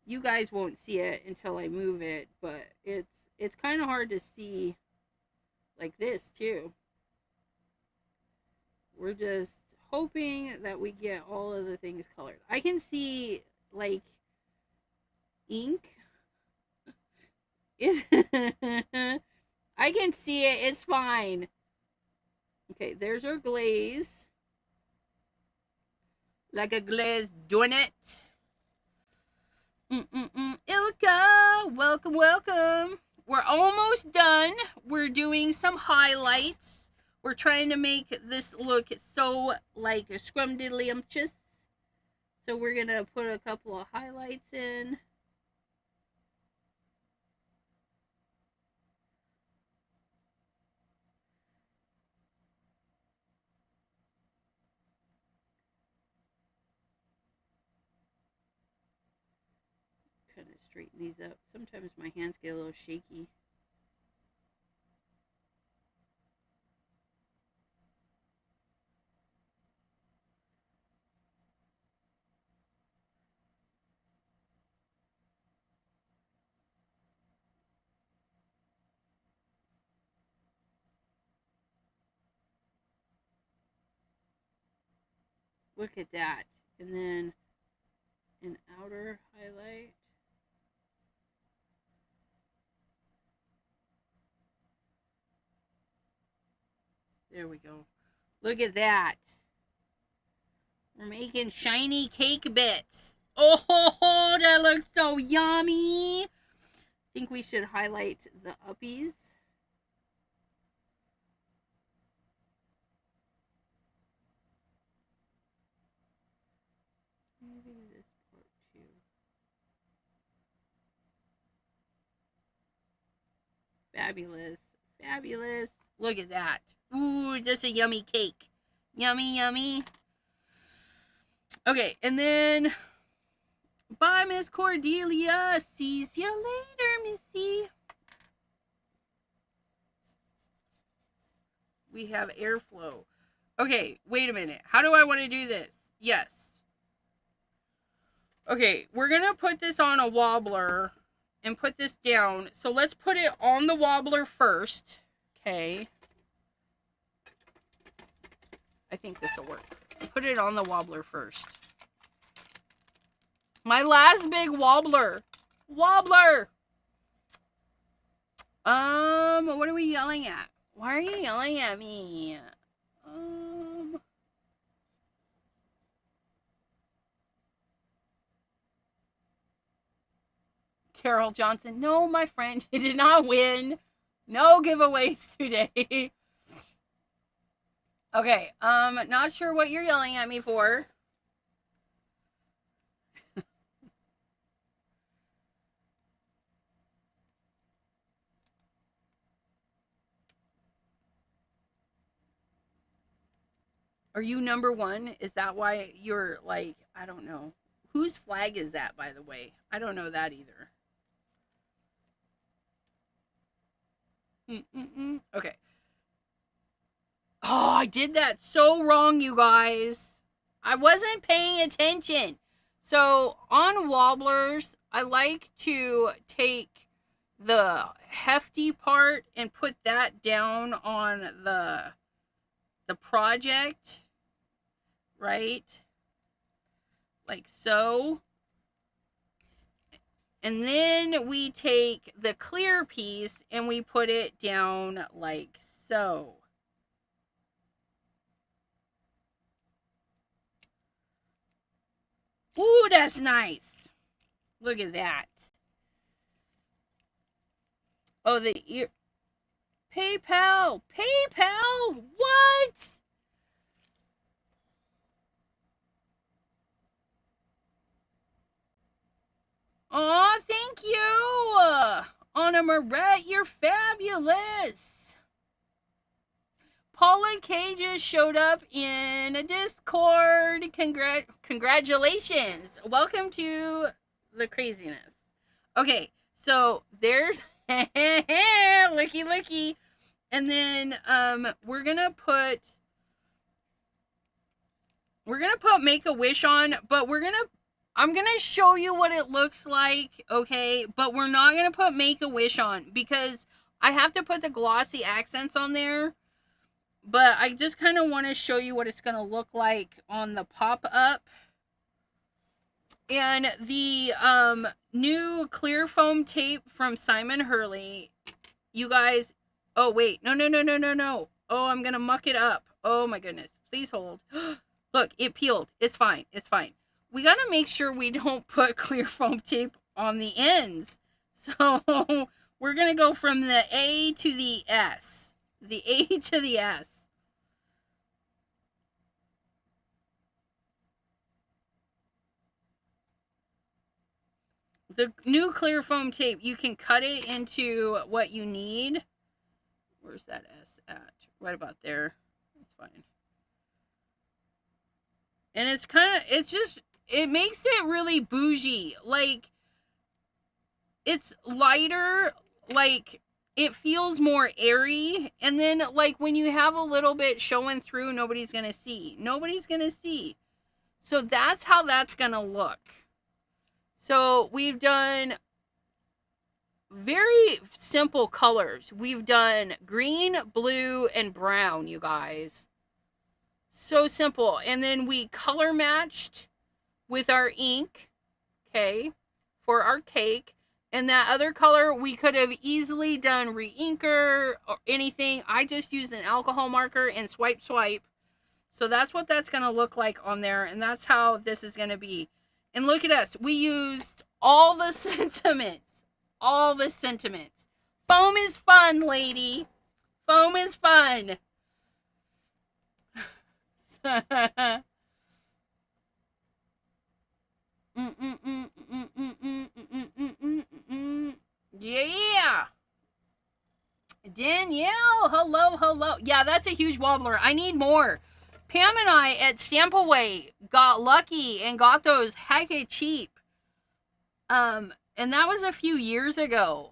You guys won't see it until I move it, but it's kind of hard to see like this too. We're just hoping that we get all of the things colored. I can see like ink. I can see it. It's fine. Okay, there's our glaze. Like a glaze doing it. Ilka, welcome, welcome. We're almost done. We're doing some highlights. We're trying to make this look so like a scrumdiddlyumptious. So we're going to put a couple of highlights in. Kind of straighten these up. Sometimes my hands get a little shaky. Look at that. And then an outer highlight. There we go. Look at that. We're making shiny cake bits. Oh, that looks so yummy. I think we should highlight the uppies. Maybe this part too. Fabulous. Fabulous. Look at that. Ooh, just a yummy cake. Yummy, yummy. Okay, and then bye, Miss Cordelia. Sees ya later, Missy. We have airflow. Okay, wait a minute. How do I want to do this? Yes. Okay, we're going to put this on a wobbler and put this down. So let's put it on the wobbler first. Okay. I think this will work. Put it on the wobbler first. My last big wobbler. Wobbler! What are we yelling at? Why are you yelling at me? Carol Johnson. No, my friend, you did not win. No giveaways today. Okay, not sure what you're yelling at me for. Are you number one? Is that why you're like, I don't know. Whose flag is that, by the way? I don't know that either. Okay. Oh, I did that so wrong, you guys. I wasn't paying attention. So on wobblers, I like to take the hefty part and put that down on the project, right? Like so. And then we take the clear piece and we put it down like so. Ooh, that's nice. Look at that. Oh, the ear. PayPal. PayPal? What? Aw, thank you. Anna Moret, you're fabulous. Paula K just showed up in a Discord. Congratulations. Welcome to the craziness. Okay, so there's looky. And then we're gonna put Make-A-Wish on, but I'm gonna show you what it looks like, okay? But we're not gonna put Make-A-Wish on because I have to put the glossy accents on there. But I just kind of want to show you what it's going to look like on the pop-up. And the new clear foam tape from Simon Hurley. You guys, oh wait, no. Oh, I'm going to muck it up. Oh my goodness. Please hold. Look, it peeled. It's fine. we got to make sure we don't put clear foam tape on the ends. So we're going to go from the A to the S. The A to the S. The new clear foam tape, you can cut it into what you need. Where's that S at? Right about there. That's fine. And it's kind of, it's just, it makes it really bougie. Like, it's lighter, like, it feels more airy. And then, like, when you have a little bit showing through, nobody's going to see. Nobody's going to see. So that's how that's going to look. So we've done very simple colors. We've done green, blue, and brown, you guys. So simple. And then we color matched with our ink, okay, for our cake. And that other color, we could have easily done re-inker or anything. I just used an alcohol marker and swipe. So that's what that's going to look like on there. And that's how this is going to be. And look at us. We used all the sentiments. All the sentiments. Foam is fun, lady. Foam is fun. Yeah. Danielle, hello. Yeah, that's a huge wobbler. I need more. Pam and I at Stampaway got lucky and got those hecka cheap. And that was a few years ago.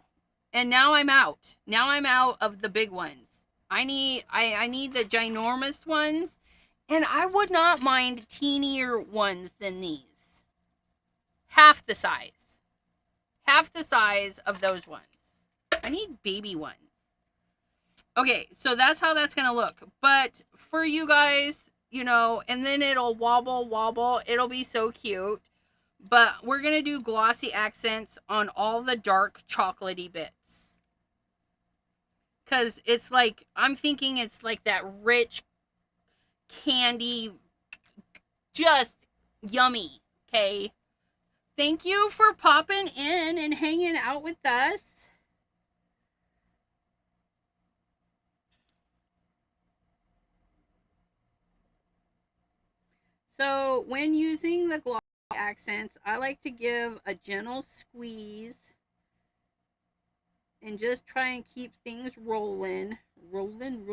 And now I'm out. Now I'm out of the big ones. I need the ginormous ones. And I would not mind teenier ones than these. Half the size. Half the size of those ones. I need baby ones. Okay, so that's how that's going to look. But for you guys, you know, and then it'll wobble. It'll be so cute. But we're going to do glossy accents on all the dark chocolatey bits. Because it's like, I'm thinking it's like that rich candy, just yummy, okay? Thank you for popping in and hanging out with us. So when using the glossy accents, I like to give a gentle squeeze and just try and keep things rolling. Rolling.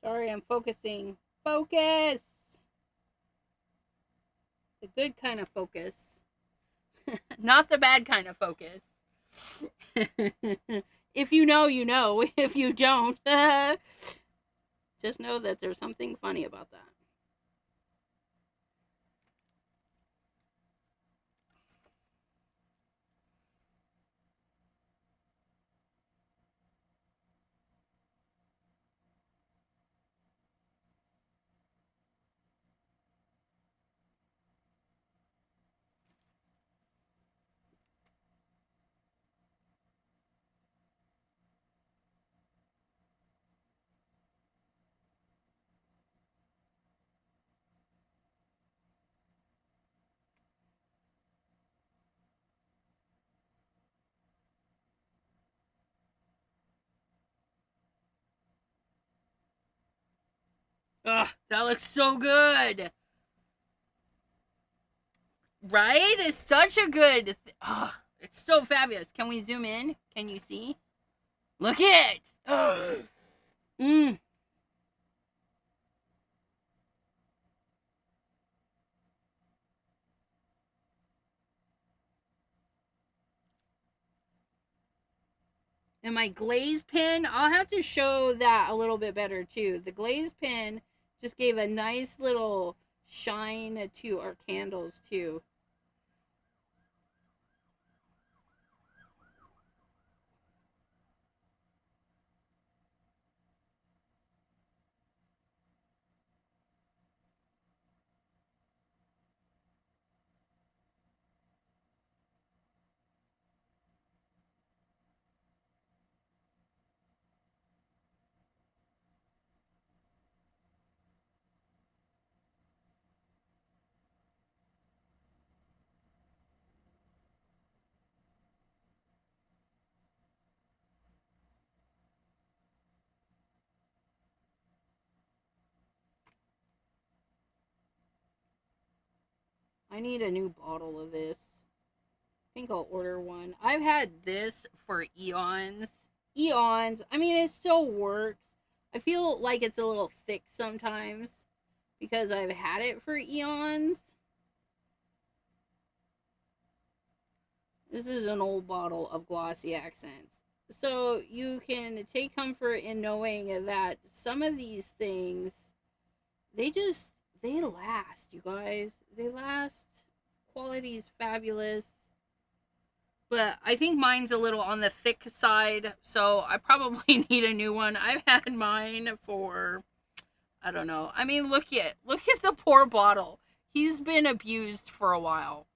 Sorry, I'm focusing. Focus! The good kind of focus. Not the bad kind of focus. If you know, you know. If you don't, just know that there's something funny about that. Ugh, that looks so good. Right? It's such a good... Oh, it's so fabulous. Can we zoom in? Can you see? Look at it! Oh. Mm. And my glaze pen, I'll have to show that a little bit better too. The glaze pen just gave a nice little shine to our candles too. I need a new bottle of this. I think I'll order one. I've had this for eons. Eons. I mean, it still works. I feel like it's a little thick sometimes because I've had it for eons. This is an old bottle of Glossy Accents. So you can take comfort in knowing that some of these things, they last, you guys. They last. Quality's fabulous. But I think mine's a little on the thick side, so I probably need a new one. I've had mine for, I don't know. I mean, look at the poor bottle. He's been abused for a while.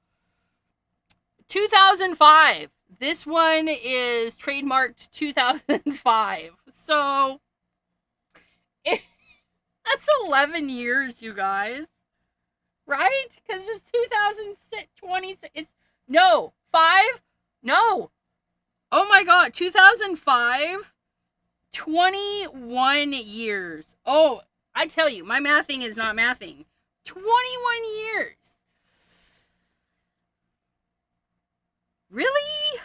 2005. This one is trademarked 2005. So, that's 11 years, you guys. Right? Because it's 2020. It's, no, 5? No. Oh my God. 2005. 21 years. Oh, I tell you, my mathing is not mathing. 21 years. Really?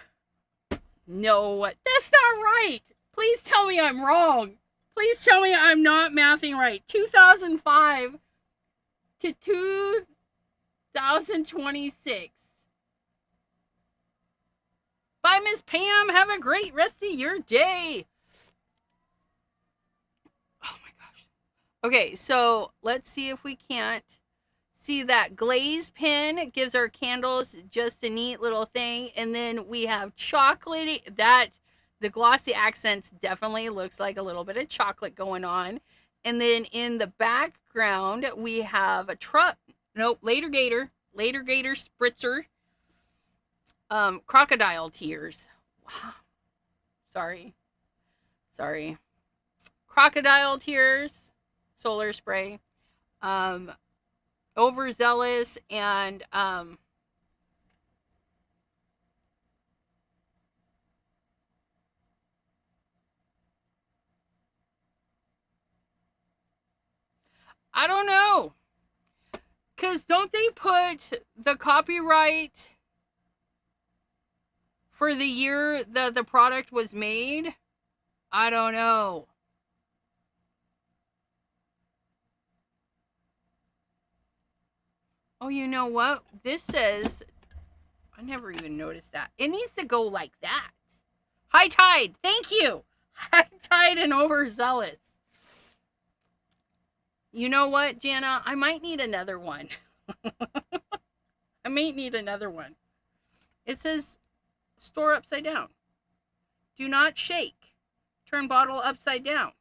No, that's not right. Please tell me I'm wrong. Please tell me I'm not mathing right. 2005 to 2026. Bye, Miss Pam. Have a great rest of your day. Oh my gosh. Okay, so let's see if we can't see that glaze pen gives our candles just a neat little thing. And then we have chocolate. The Glossy Accents definitely looks like a little bit of chocolate going on. And then in the background, we have a truck. Nope, Later Gator Spritzer. Crocodile Tears. Wow. Sorry. Crocodile Tears. Solar Spray. Overzealous and I don't know. Because don't they put the copyright for the year that the product was made? I don't know. Oh, you know what? This says, I never even noticed that. It needs to go like that. High Tide. Thank you. High Tide and Overzealous. You know what, Jana? I might need another one. I may need another one. It says, store upside down. Do not shake. Turn bottle upside down.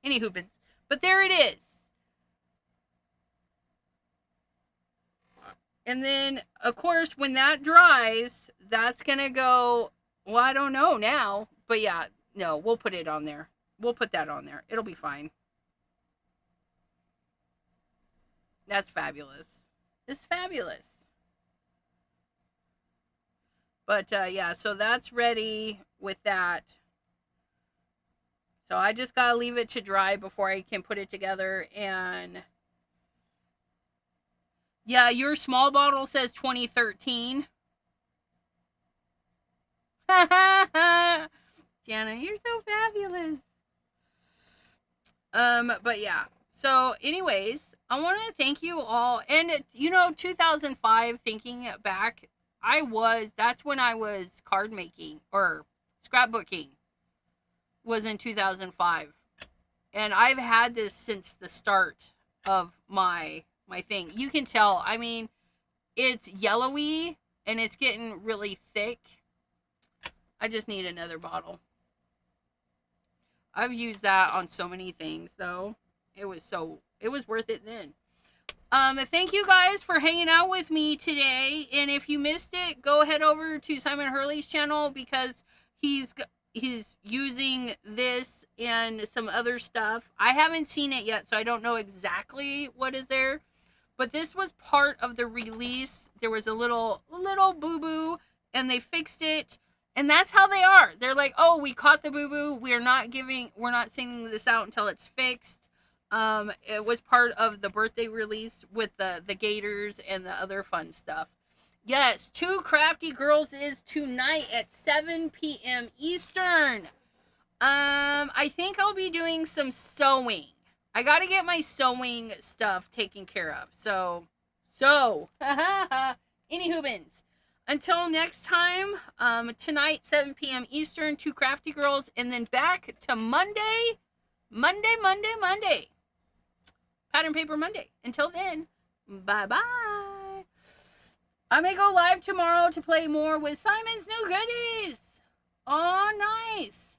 Anywho, but there it is. And then, of course, when that dries, that's going to go, well, I don't know now. But yeah, no, we'll put it on there. We'll put that on there. It'll be fine. That's fabulous. It's fabulous. But yeah, so that's ready with that. So I just got to leave it to dry before I can put it together. And yeah, your small bottle says 2013. Jana, you're so fabulous. But yeah. So anyways, I want to thank you all. And you know, 2005, thinking back, that's when I was card making or scrapbooking, was in 2005. And I've had this since the start of my thing. You can tell, I mean, it's yellowy and it's getting really thick. I just need another bottle. I've used that on so many things though. It was worth it then. Thank you guys for hanging out with me today. And if you missed it, go head over to Simon Hurley's channel because he's using this and some other stuff. I haven't seen it yet, so I don't know exactly what is there. But this was part of the release. There was a little boo-boo, and they fixed it. And that's how they are. They're like, oh, we caught the boo-boo. We're not sending this out until it's fixed. It was part of the birthday release with the gators and the other fun stuff. Yes, Two Crafty Girls is tonight at 7 p.m. Eastern. I think I'll be doing some sewing. I gotta get my sewing stuff taken care of. So, any hoobins. Until next time, tonight, 7 p.m. Eastern, Two Crafty Girls, and then back to Monday. Pattern Paper Monday. Until then, bye-bye. I may go live tomorrow to play more with Simon's New Goodies. Oh, nice.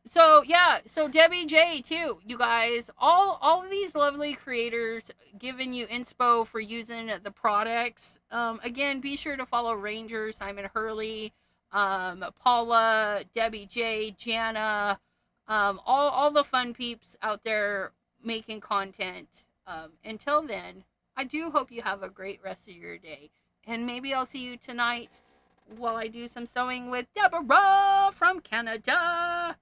So, yeah, so Debbie J, too, you guys. All of these lovely creators giving you inspo for using the products. Again, be sure to follow Ranger, Simon Hurley, Paula, Debbie J, Jana, all the fun peeps out there making content. Until then, I do hope you have a great rest of your day. And maybe I'll see you tonight while I do some sewing with Deborah from Canada.